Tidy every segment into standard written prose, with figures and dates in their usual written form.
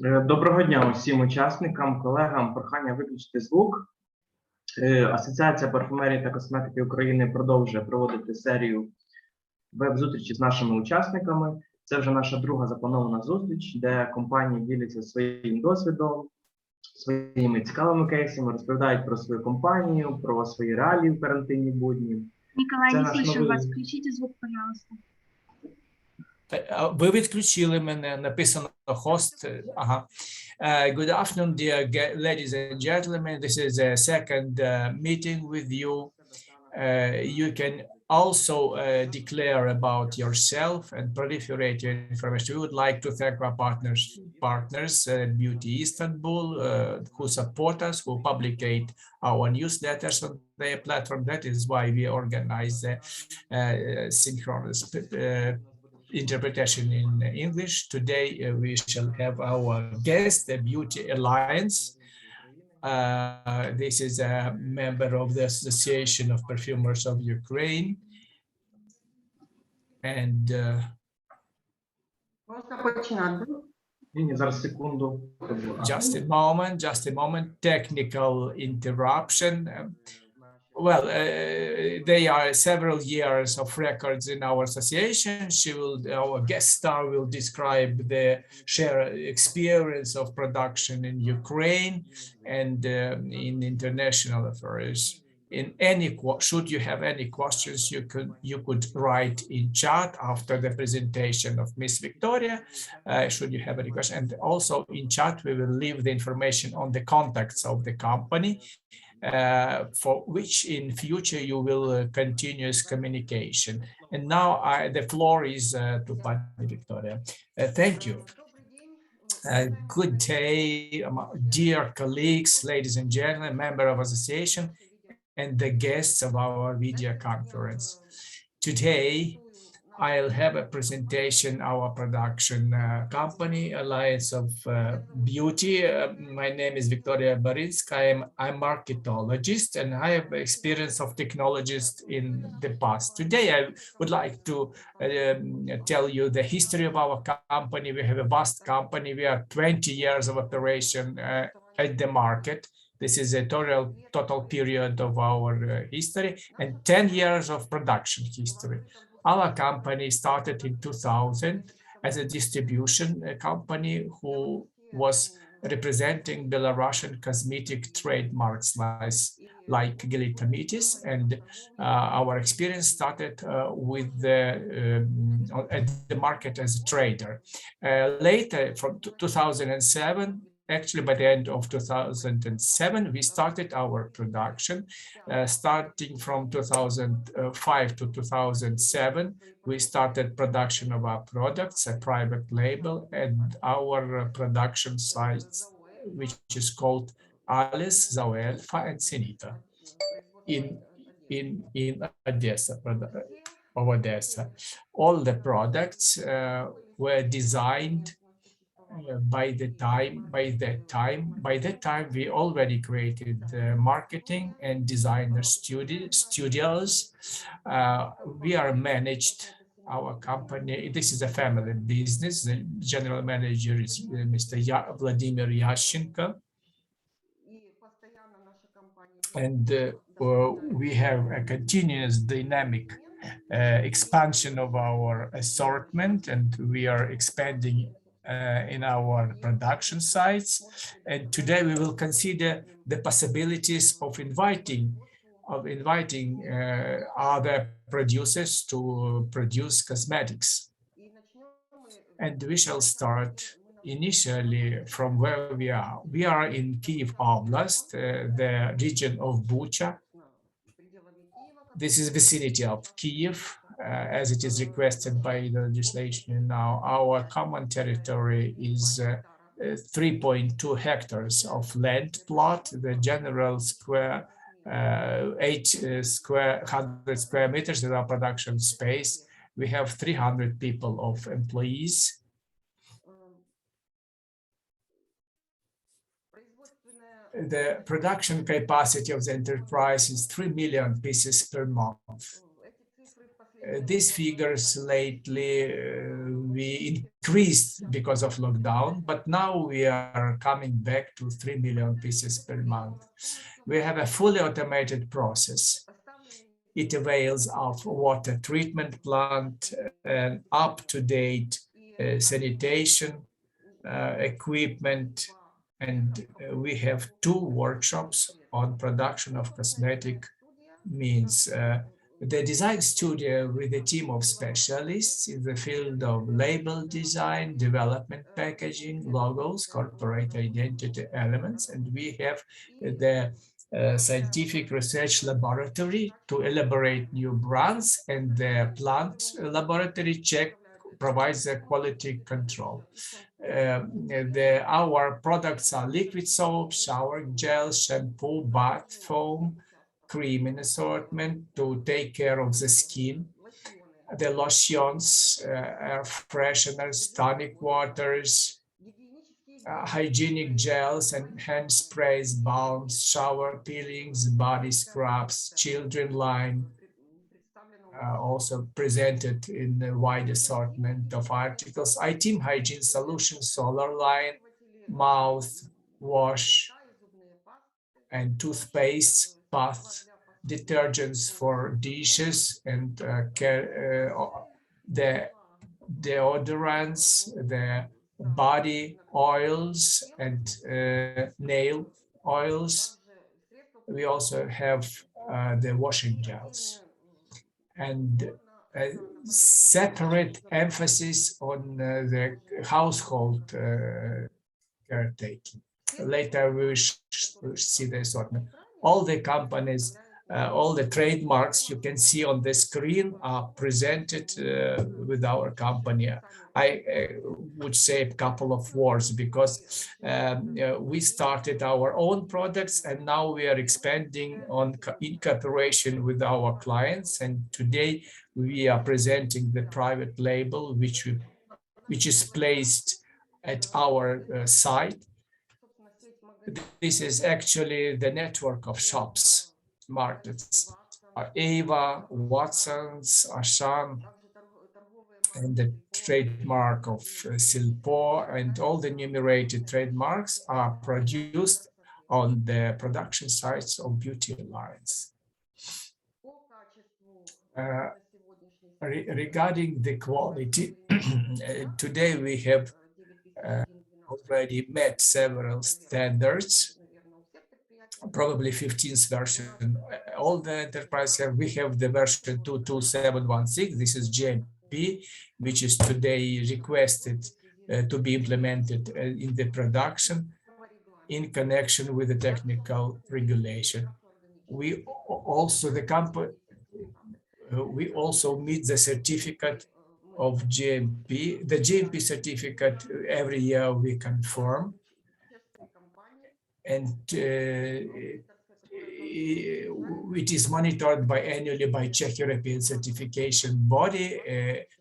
Доброго дня усім учасникам, колегам. Прохання виключити звук. Асоціація парфумерії та косметики України продовжує проводити серію веб-зустрічі з нашими учасниками. Це вже наша друга запланована зустріч, де компанії діляться своїм досвідом, своїми цікавими кейсами, розповідають про свою компанію, про свої реалії в карантинні будні. Николай, не слышу вас. Включите звук, пожалуйста. Ви відключили мене, написано host. Ага. Good afternoon, dear ladies and gentlemen. This is the second meeting with you. You can also declare about yourself and proliferate your information. We would like to thank our partners, Beauty Istanbul, who support us, who publicate our newsletters on their platform. That is why we organize the synchronous interpretation in English. Today we shall have our guest, the Beauty Alliance. This is a member of the Association of Perfumers of Ukraine. And just a moment, technical interruption. Well, they are several years of records in our association. Our guest star will describe the shared experience of production in Ukraine and in international affairs. Should you have any questions, you could write in chat after the presentation of Miss Victoria. Should you have any questions, and also in chat we will leave the information on the contacts of the company. For which in future you will continuous communication. And now the floor is to Pani Victoria. Thank you. Good day, dear colleagues, ladies and gentlemen, member of association, and the guests of our video conference. Today, I'll have a presentation, our production company, Alliance of Beauty. My name is Victoria Barinska. I'm marketologist and I have experience of technologist in the past. Today, I would like to tell you the history of our company. We have a vast company. We are 20 years of operation at the market. This is a total period of our history and 10 years of production history. Our company started in 2000 as a distribution company who was representing Belarusian cosmetic trademarks like Gelitamitis, and our experience started with at the market as a trader. Later, from 2007, actually, by the end of 2007, we started our production. Starting from 2005 to 2007, we started production of our products, a private label, and our production sites, which is called Alice, Zoelfa, and Senita in Odessa, of Odessa. All the products were designed by that time we already created marketing and designer studios. We are managed, our company, this is a family business. The general manager is Mr. Vladimir Yashchenko. And we have a continuous dynamic expansion of our assortment, and we are expanding in our production sites. And today we will consider the possibilities of inviting other producers to produce cosmetics. And we shall start initially from where we are. We are in Kyiv Oblast, the region of Bucha. This is vicinity of Kyiv, as it is requested by the legislation now. Our common territory is 3.2 hectares of land plot. The general square 800 square meters is our production space. We have 300 people of employees. The production capacity of the enterprise is 3 million pieces per month. These figures lately we increased because of lockdown, but now we are coming back to 3 million pieces per month. We have a fully automated process. It avails of water treatment plant and up-to-date sanitation equipment, and we have 2 workshops on production of cosmetic means. The design studio with a team of specialists in the field of label design, development, packaging, logos, corporate identity elements, and we have the scientific research laboratory to elaborate new brands, and the plant laboratory check provides the quality control. Our products are liquid soap, shower gel, shampoo, bath foam, cream in assortment to take care of the skin. The lotions, air fresheners, tonic waters, hygienic gels and hand sprays, balms, shower peelings, body scrubs, children line, also presented in a wide assortment of articles. iTeam Hygiene Solutions, solar line, mouth wash, and toothpaste, bath, detergents for dishes, and the deodorants, the body oils, and nail oils. We also have the washing gels, and separate emphasis on the household caretaking. Later we will see the assortment. All the companies, all the trademarks you can see on the screen are presented with our company. I would say a couple of words because we started our own products, and now we are expanding in cooperation with our clients. And today we are presenting the private label, which is placed at our site. This is actually the network of shops, markets, Ava, Watson's, Asham, and the trademark of Silpo, and all the enumerated trademarks are produced on the production sites of Beauty Alliance. Regarding the quality, today we have already met several standards, probably 15th version. All the enterprise we have the version 22716. This is GMP, which is today requested to be implemented in the production in connection with the technical regulation. We also, the company, we also meet the certificate of GMP. The GMP certificate every year we confirm, and it is monitored annually by Czech European certification body.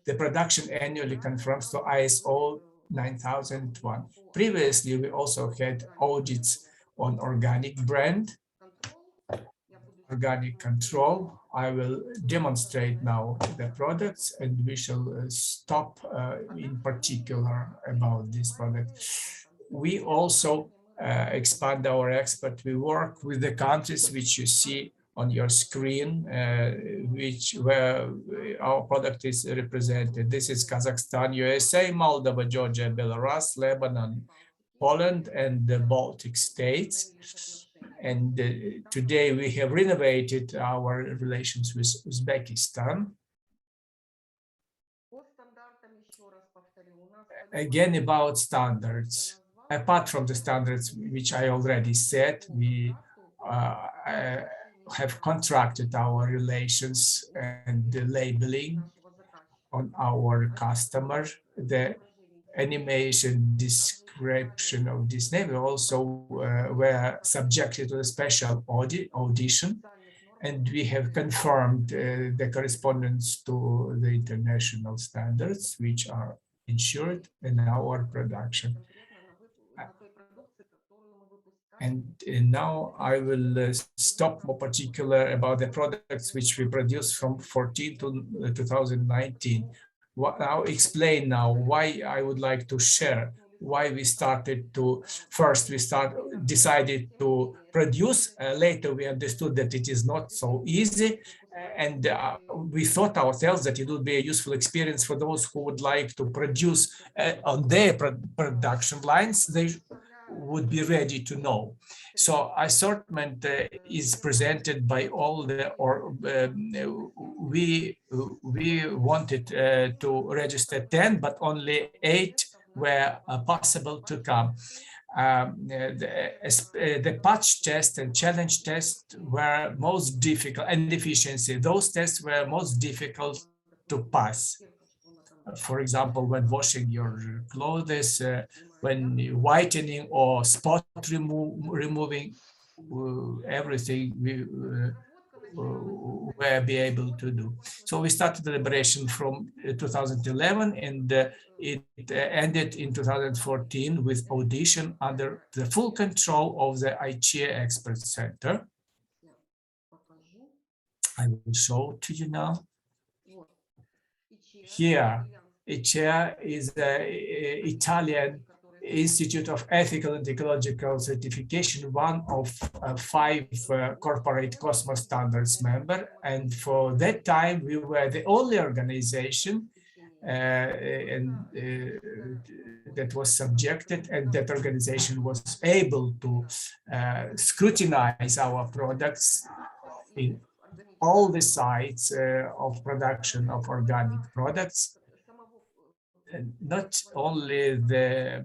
The production annually confirms to ISO 9001. Previously, we also had audits on organic brand, organic control. I will demonstrate now the products, and we shall stop in particular about this product. We also expand our expert. We work with the countries which you see on your screen, where our product is represented. This is Kazakhstan, USA, Moldova, Georgia, Belarus, Lebanon, Poland, and the Baltic states. And today we have renovated our relations with Uzbekistan. Again, about standards. Apart from the standards which I already said, we have contracted our relations and the labeling on our customer. The animation description of this name also were subjected to a special audition, and we have confirmed the correspondence to the international standards which are ensured in our production. And now I will stop more particular about the products which we produced from 14 to 2019. Now explain now why I would like to share why we started to first decided to produce. Later we understood that it is not so easy, and we thought ourselves that it would be a useful experience for those who would like to produce on their production lines. They would be ready to know. So assortment is presented by all the, we wanted to register 10, but only 8 were possible to come. The patch test and challenge test were most difficult, and efficiency. Those tests were most difficult to pass. For example, when washing your clothes, when whitening or spot removing, everything we were be able to do. So we started the deliberation from 2011, and it ended in 2014 with audition under the full control of the ICEA Expert Center. I will show to you now. Here, ICEA is the Italian Institute of Ethical and Ecological Certification, one of 5 corporate Cosmos standards member. And for that time, we were the only organization that was subjected, and that organization was able to scrutinize our products in all the sites of production of organic products. Not only the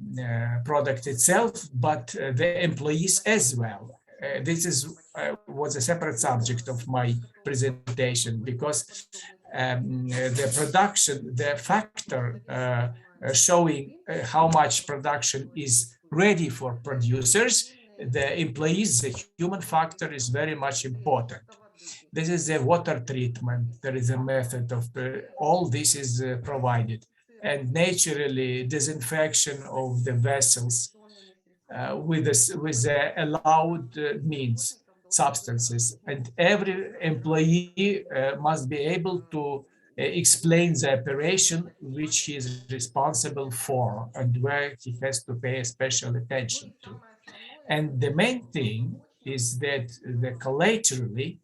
product itself, but the employees as well. This was a separate subject of my presentation, because the production, the factor showing how much production is ready for producers, the employees, the human factor is very much important. This is a water treatment. There is a method of all this is provided. And naturally, disinfection of the vessels with the allowed means, substances. And every employee must be able to explain the operation which he is responsible for and where he has to pay special attention to. And the main thing is that the collaterally,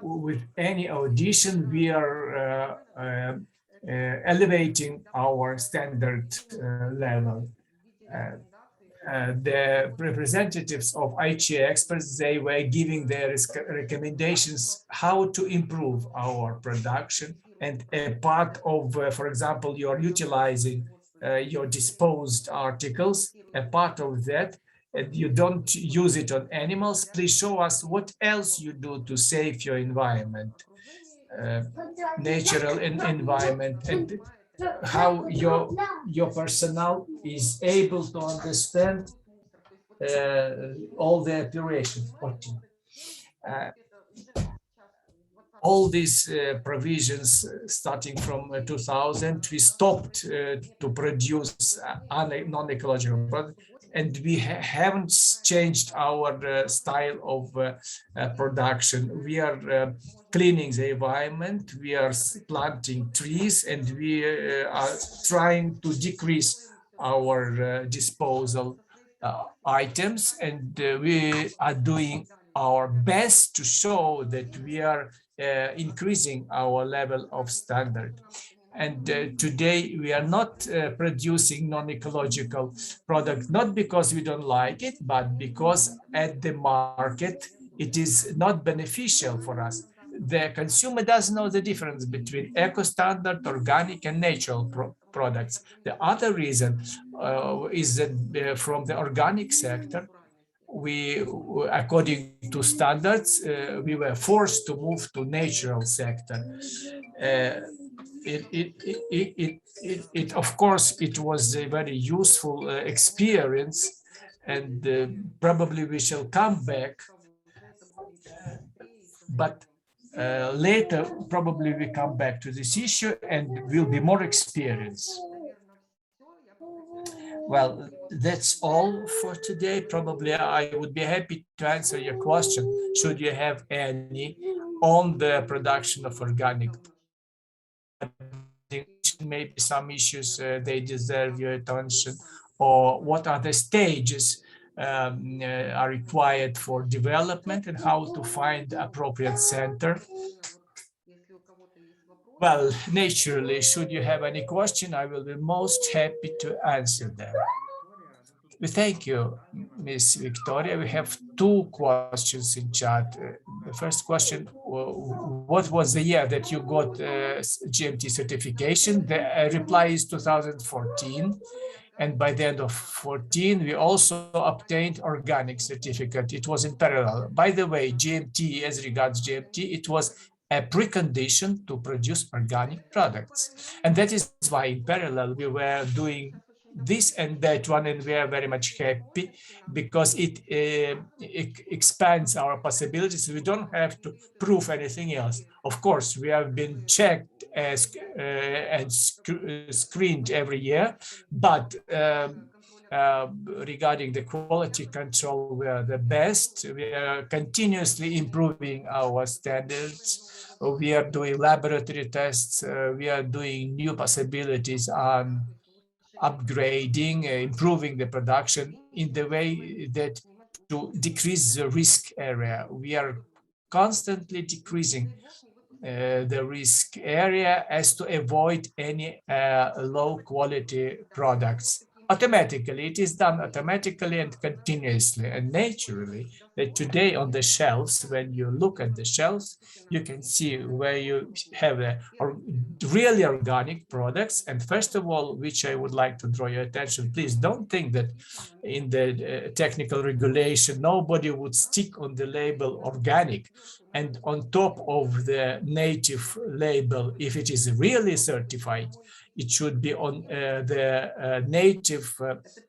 with any audition, we are elevating our standard level. The representatives of ICEA experts, they were giving their recommendations how to improve our production. And a part of, for example, you're utilizing your disposed articles, a part of that, you don't use it on animals. Please show us what else you do to save your environment, natural environment, and how your personnel is able to understand all the operations. All these provisions starting from 2000, we stopped to produce non-ecological products, and we haven't changed our style of production. We are cleaning the environment, we are planting trees, and we are trying to decrease our disposal items, and we are doing our best to show that we are increasing our level of standard. And today we are not producing non-ecological products, not because we don't like it, but because at the market it is not beneficial for us. The consumer doesn't know the difference between eco-standard, organic, and natural products. The other reason is that from the organic sector, we, according to standards, we were forced to move to natural sector. Of course, it was a very useful experience, and probably we shall come back. But later, probably we come back to this issue and will be more experienced. Well, that's all for today. Probably I would be happy to answer your question, should you have any, on the production of organic. Maybe some issues they deserve your attention, or what are the stages are required for development and how to find appropriate center. Well, naturally, should you have any question, I will be most happy to answer them. Thank you, Ms. Victoria. We have two questions in chat. The first question, what was the year that you got GMT certification? The reply is 2014. And by the end of 14, we also obtained organic certificate. It was in parallel. By the way, GMT, as regards GMT, it was a precondition to produce organic products. And that is why in parallel, we were doing this and that one, and we are very much happy because it expands our possibilities. We don't have to prove anything else. Of course, we have been checked as and screened every year, but regarding the quality control, we are the best. We are continuously improving our standards. We are doing laboratory tests. We are doing new possibilities on upgrading, improving the production in the way that to decrease the risk area. We are constantly decreasing the risk area as to avoid any low quality products. Automatically, it is done automatically and continuously and naturally. That today on the shelves, when you look at the shelves, you can see where you have really organic products. And first of all, which I would like to draw your attention, please don't think that in the technical regulation, nobody would stick on the label organic. And on top of the native label, if it is really certified, it should be on the native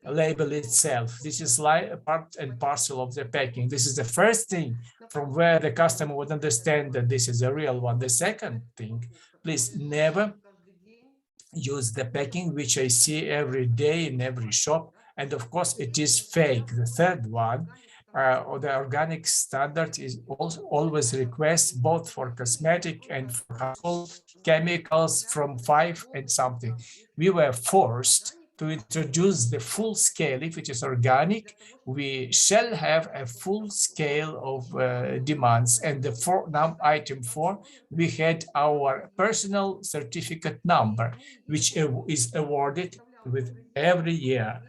label itself. This is like part and parcel of the packing. This is the first thing from where the customer would understand that this is a real one. The second thing, please never use the packing which I see every day in every shop. And of course, it is fake. The third one, the organic standard is also always request both for cosmetic and for household chemicals from 5 and something. We were forced to introduce the full scale. If it is organic, we shall have a full scale of demands. And the item 4, we had our personal certificate number, which is awarded with every year.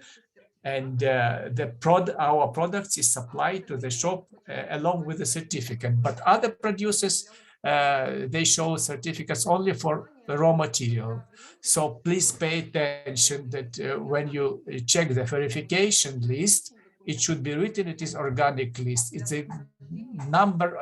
And our products is supplied to the shop along with the certificate. But other producers, they show certificates only for raw material. So please pay attention that when you check the verification list, it should be written it is organic list. It's a number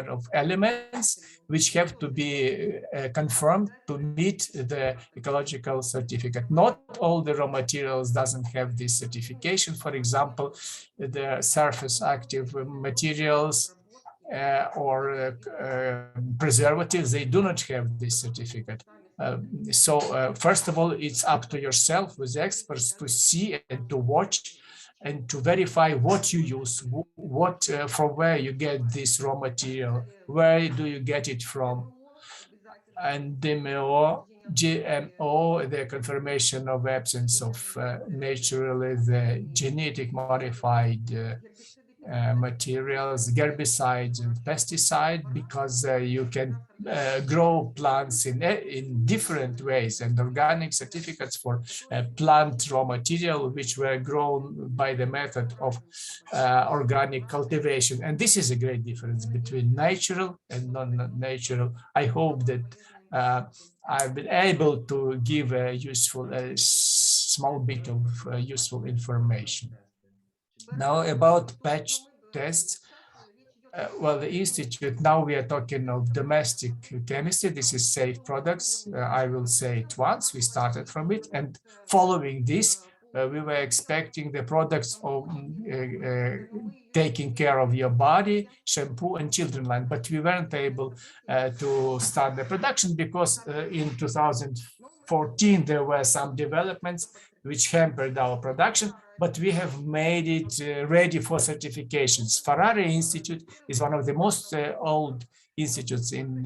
of elements which have to be confirmed to meet the ecological certificate. Not all the raw materials doesn't have this certification. For example, the surface active materials or preservatives, they do not have this certificate. So first of all, it's up to yourself with experts to see and to watch and to verify what you use, what from where you get this raw material, where do you get it from, and DMO, GMO, the confirmation of absence of naturally the genetic modified materials, herbicides and pesticides, because you can grow plants in different ways, and organic certificates for plant raw material which were grown by the method of organic cultivation. And this is a great difference between natural and non-natural. I hope that I've been able to give a small bit of useful information. Now about patch tests. Well, the Institute, now we are talking of domestic chemistry. This is safe products. I will say it once, we started from it. And following this, we were expecting the products of taking care of your body, shampoo and children line, but we weren't able to start the production because in 2015, 2014, there were some developments which hampered our production, but we have made it ready for certifications. Ferrari Institute is one of the most old institutes in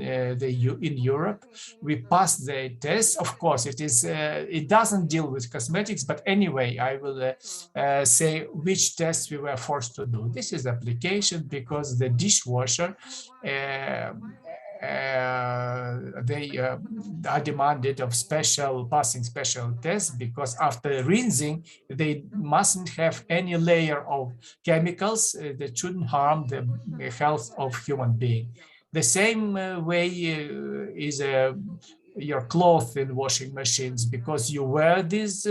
Europe. We passed the test. Of course, it doesn't deal with cosmetics, but anyway, I will say which tests we were forced to do. This is application because the dishwasher they are demanded of passing special tests, because after rinsing they mustn't have any layer of chemicals that shouldn't harm the health of human being. The same way is your clothes in washing machines, because you wear these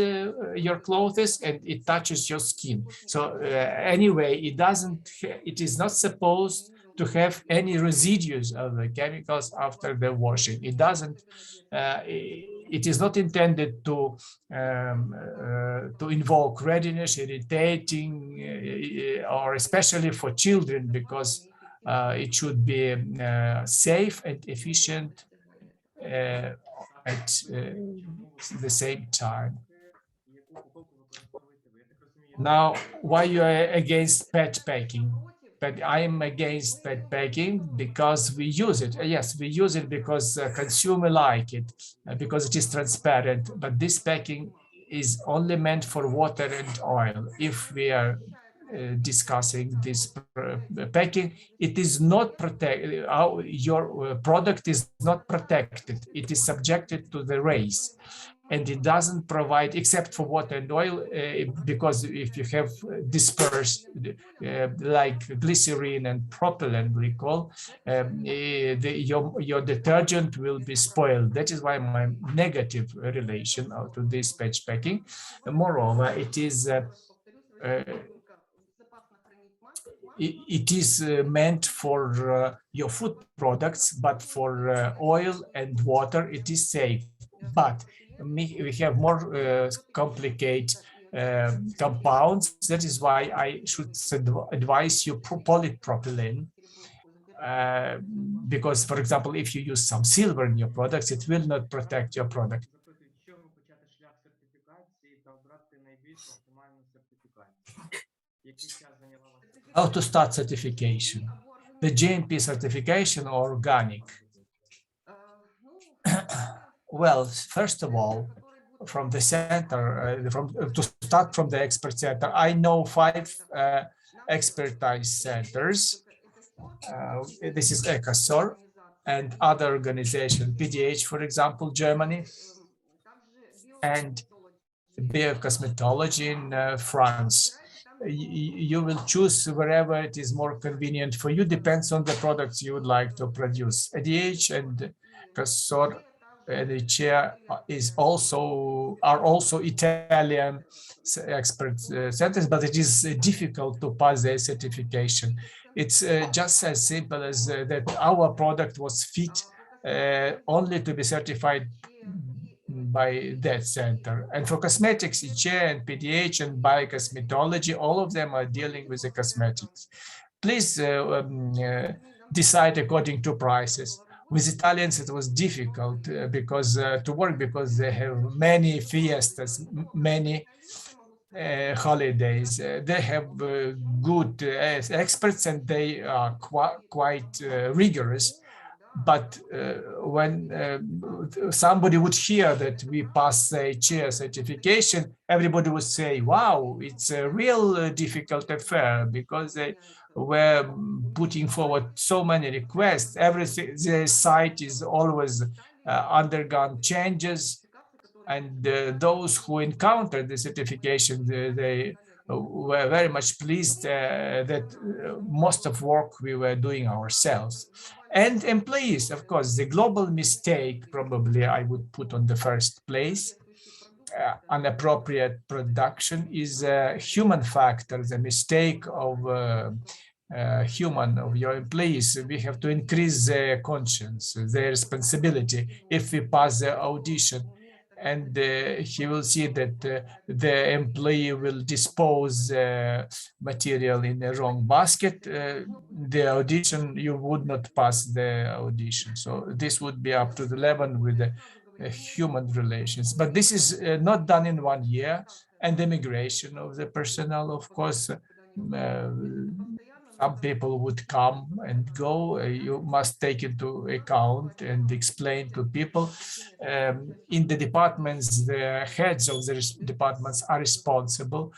your clothes and it touches your skin. So anyway, it is not supposed to have any residues of the chemicals after the washing. It doesn't. It is not intended to invoke redness, irritating, or especially for children, because it should be safe and efficient at the same time. Now, why you are against PET packing? But I am against PET packing because we use it. Yes, we use it because consumers like it, because it is transparent. But this packing is only meant for water and oil. If we are discussing this packing, it is not protected. Your product is not protected. It is subjected to the rays. And it doesn't provide, except for water and oil, because if you have dispersed like glycerin and propylene glycol, your detergent will be spoiled. That is why my negative relation to this patch packing. Moreover, it is meant for your food products, but for oil and water, it is safe. But we have more complicated compounds. That is why I should advise you polypropylene, because, for example, if you use some silver in your products, it will not protect your product. How to start certification? The GMP certification or organic? Well, first of all, from the center, to start from the expert center, I know 5 expertise centers. This is ECASOR and other organization, PDH, for example, Germany, and Biocosmetology in France. You will choose wherever it is more convenient for you, depends on the products you would like to produce. ADH and ECASOR and ICEA are also Italian expert centers, but it is difficult to pass their certification. It's just as simple as that our product was fit only to be certified by that center. And for cosmetics, ICEA and PDH and biocosmetology, all of them are dealing with the cosmetics. Please decide according to prices. With Italians, it was difficult to work because they have many fiestas, many holidays. They have good experts and they are quite rigorous. But when somebody would hear that we pass the chair certification, everybody would say, wow, it's a real difficult affair, because they were putting forward so many requests. Everything, the site is always undergone changes. And those who encountered the certification, they were very much pleased that most of work we were doing ourselves. And employees, of course, the global mistake probably I would put on the first place. Inappropriate production is a human factor, the mistake of of your employees. We have to increase their conscience, their responsibility if we pass the audition. And he will see that the employee will dispose material in the wrong basket. The audition, you would not pass the audition. So this would be up to the level with the human relations. But this is not done in 1 year. And the migration of the personnel, of course, some people would come and go. You must take into account and explain to people. In the departments, the heads of the departments are responsible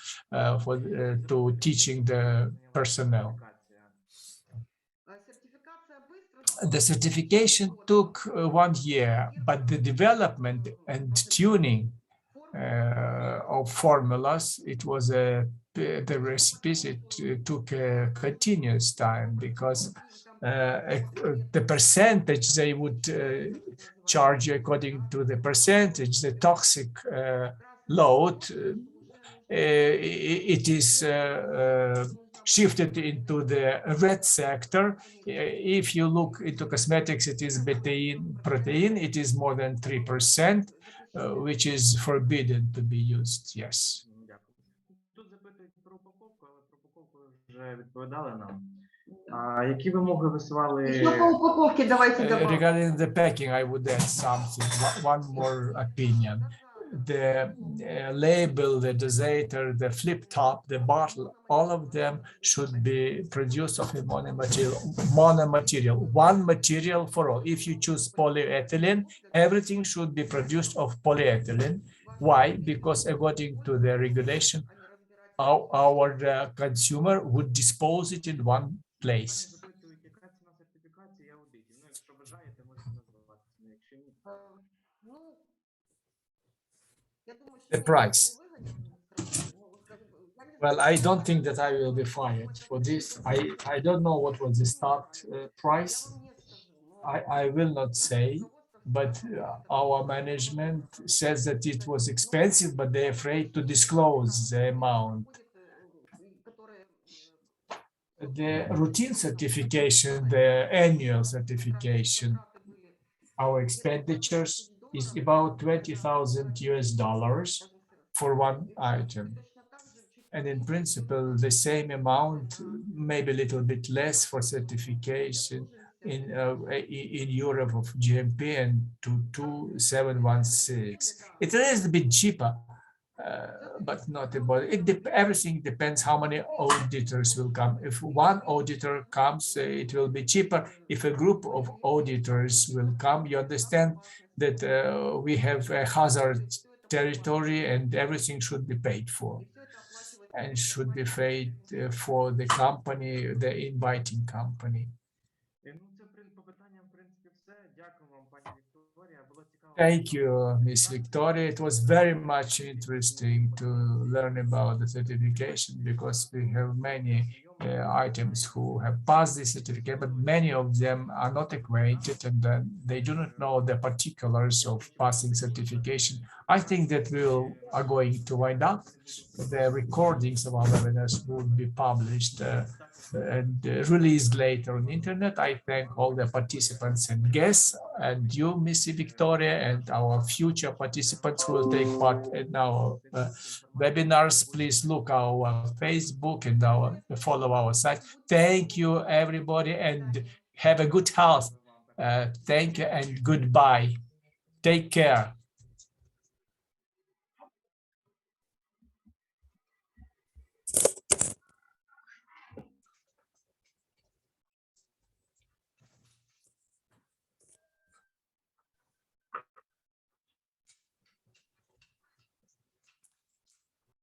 for to teaching the personnel. The certification took 1 year, but the development and tuning of formulas, it was the recipes, it took a continuous time, because the percentage they would charge according to the percentage, the toxic load, it is shifted into the red sector. If you look into cosmetics, it is betaine protein, it is more than 3%. Which is forbidden to be used, yes. Тут запитують про упаковку, але про упаковку вже відповідали нам. А які вимоги висували? Regarding the packing, I would add something, one more opinion. The label, the dosator, the flip top, the bottle, all of them should be produced of a monomaterial, one material for all. If you choose polyethylene, everything should be produced of polyethylene. Why? Because according to the regulation, our consumer would dispose it in one place. The price. Well, I don't think that I will be fired for this. I don't know what was the start price. I will not say, but our management says that it was expensive, but they're afraid to disclose the amount. The routine certification, the annual certification, our expenditures is about $20,000 for one item. And in principle, the same amount, maybe a little bit less for certification in Europe of GMP and to 2716. It is a bit cheaper, but not about it. Everything depends how many auditors will come. If one auditor comes, it will be cheaper. If a group of auditors will come, you understand that we have a hazard territory and everything should be paid for. And should be paid for the company, the inviting company. Thank you, Ms. Victoria. It was very much interesting to learn about the certification, because we have many items who have passed the certificate, but many of them are not acquainted and they do not know the particulars of passing certification. I think that we are going to wind up. The recordings of our webinars will be published and released later on the internet. I thank all the participants and guests, and you, Missy Victoria, and our future participants who will take part in our webinars. Please look our Facebook and follow our site. Thank you, everybody, and have a good health. Thank you and goodbye. Take care.